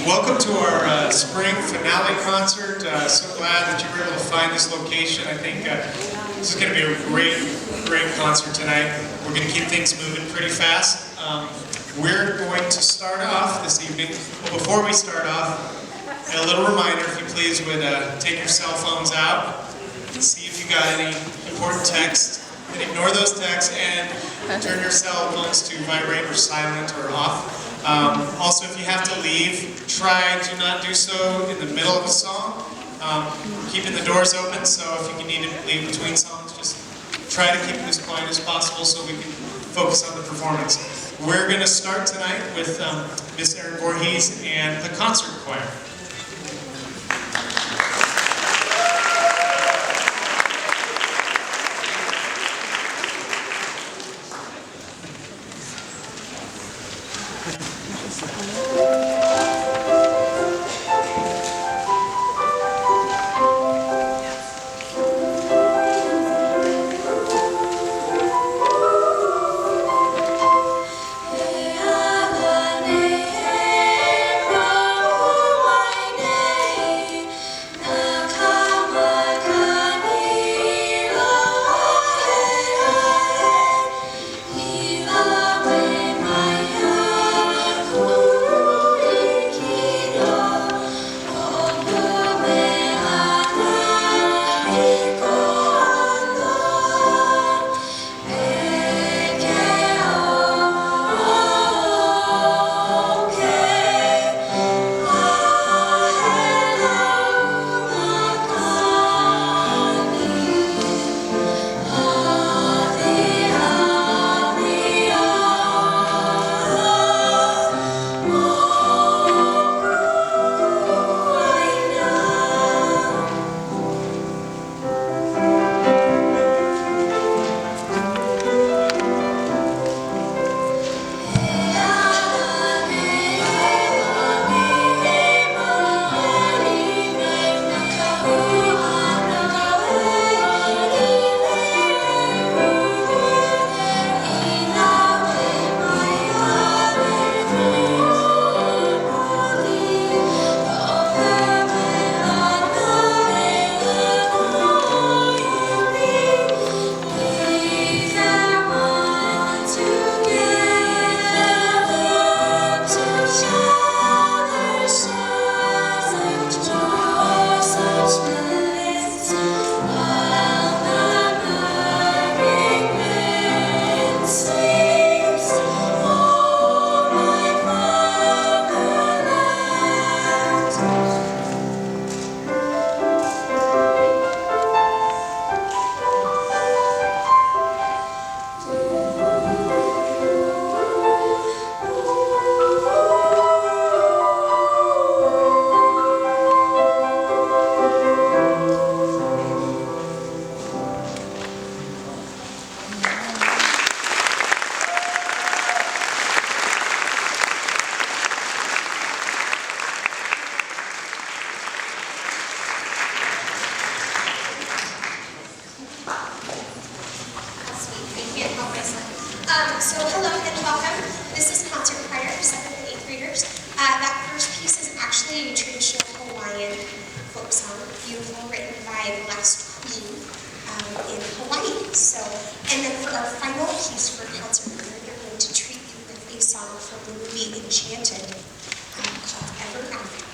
Welcome to our spring finale concert. So glad that you were able to find this location. I think this is going to be a great concert tonight. We're going to keep things moving pretty fast. We're going to start off this evening. Well, before we start off, a little reminder, if you please would take your cell phones out, see if you got any important texts, and ignore those texts, and turn your cell phones to vibrate or silent or off. Also, if you have to leave, try to not do so in the middle of a song. Keeping the doors open, so if you need to leave between songs, just try to keep it as quiet as possible so we can focus on the performance. We're going to start tonight with Miss Erin Voorhees and the concert choir. So hello and welcome. This is concert choir for 7th and 8th graders. That first piece is actually a traditional Hawaiian folk song, beautiful, written by the last queen in Hawaii. So, and then for our final piece for concert choir, we're going to treat you with a song from the movie Enchanted called Ever After.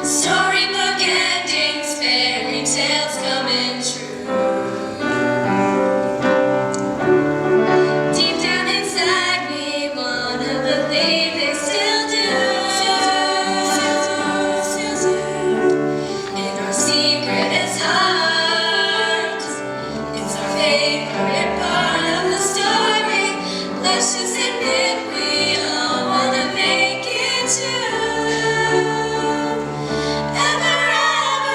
Storybook endings, fairy tales coming true. Deep down inside me, wanna believe they still do. In our secretest hearts, it's our favorite part of the story. Let's just admit we all wanna make it true. Ever, ever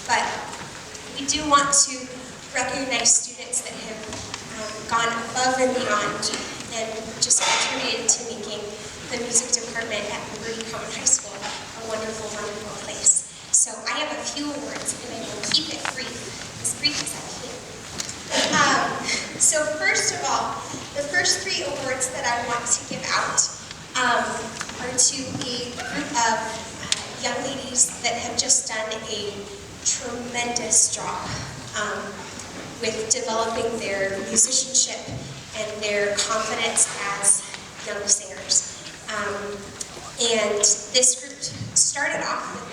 But we do want to recognize students that have gone above and beyond and just contributed to making the music department at Liberty Common High School a wonderful, wonderful place. So I have a few awards, and I will keep it brief as I can. So first of all, the first 3 awards that I want to give out are to a group of young ladies that have just done a tremendous job with developing their musicianship and their confidence as young singers. And this group started off with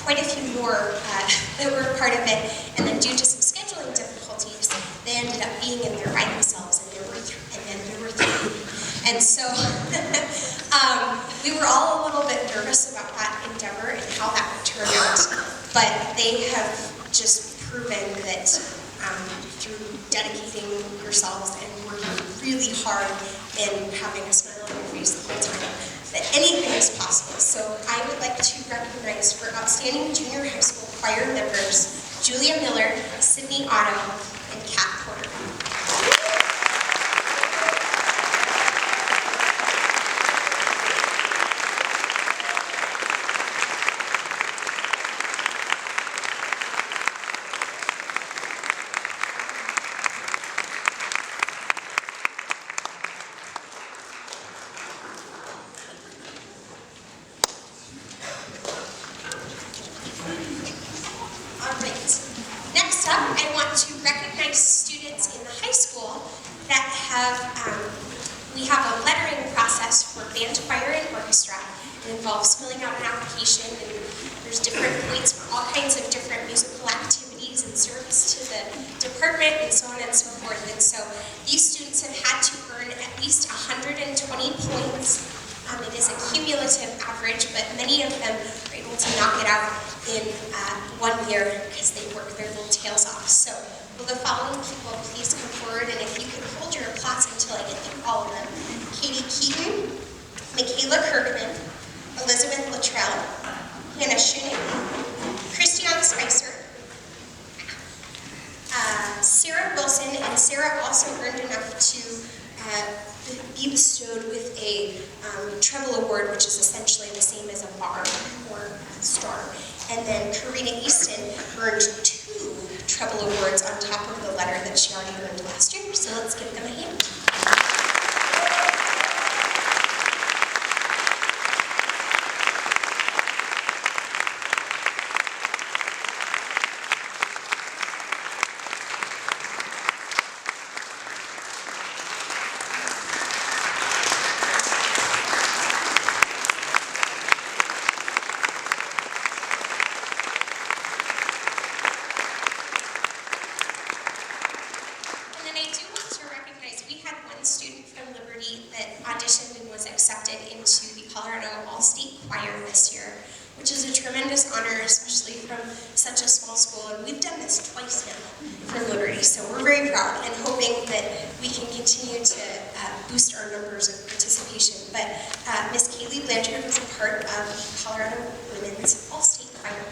quite a few more that were part of it, and then due to some scheduling difficulties, they ended up being in there by themselves, and there were 3. And so we were all a little bit nervous about that endeavor and how that would turn out, but they have just proven that through dedicating yourselves and working really hard and having a smile on your face the whole time, that anything is possible. So I would like to recognize for outstanding junior high school choir members, Julia Miller, Sydney Otto, and Kat Porter. Next up, I want to recognize students in the high school that we have a lettering process for band, choir, and orchestra. It involves filling out an application, and there's different points for all kinds of different musical activities and service to the department and so on and so forth. And so these students have had to earn at least 120 points. It is a cumulative average, but many of them are able to knock it out in 1 year because they work their little tails off. So will the following people please come forward, and if you could hold your applause until I get through all of them. Katie Keaton, Michaela Kirkman, Elizabeth Luttrell, Hannah Schunig, Christiane Spicer, Sarah Wilson, and Sarah also earned enough to be bestowed with a treble award, which is essentially the same as a bar or a star. And then Karina Easton earned 2 treble awards on top of the letter that she already earned last year. So let's give them a hand. Student from Liberty that auditioned and was accepted into the Colorado All-State Choir this year, which is a tremendous honor, especially from such a small school. And we've done this twice now for Liberty, so we're very proud and hoping that we can continue to boost our numbers of participation. But Miss Kaylee Blanchard was a part of the Colorado Women's All-State Choir.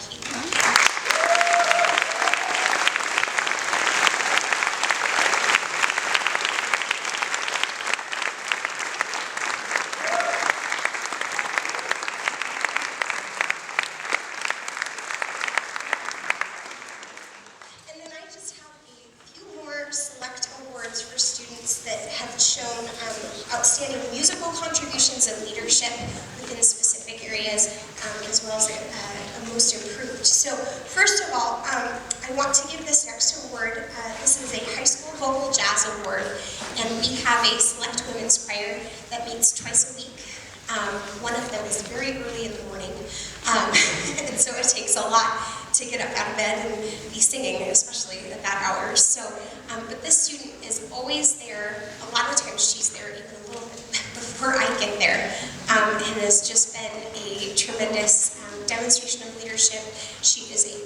Select awards for students that have shown outstanding musical contributions and leadership within specific areas, as well as a most improved. So first of all, I want to give this next award. This is a high school vocal jazz award, and we have a select women's choir that meets twice a week. One of them is very early in the morning, and so it takes a lot to get up out of bed and be singing, especially at that hour. So, but this student is always there. A lot of times she's there even a little bit before I get there, and has just been a tremendous demonstration of leadership. She is a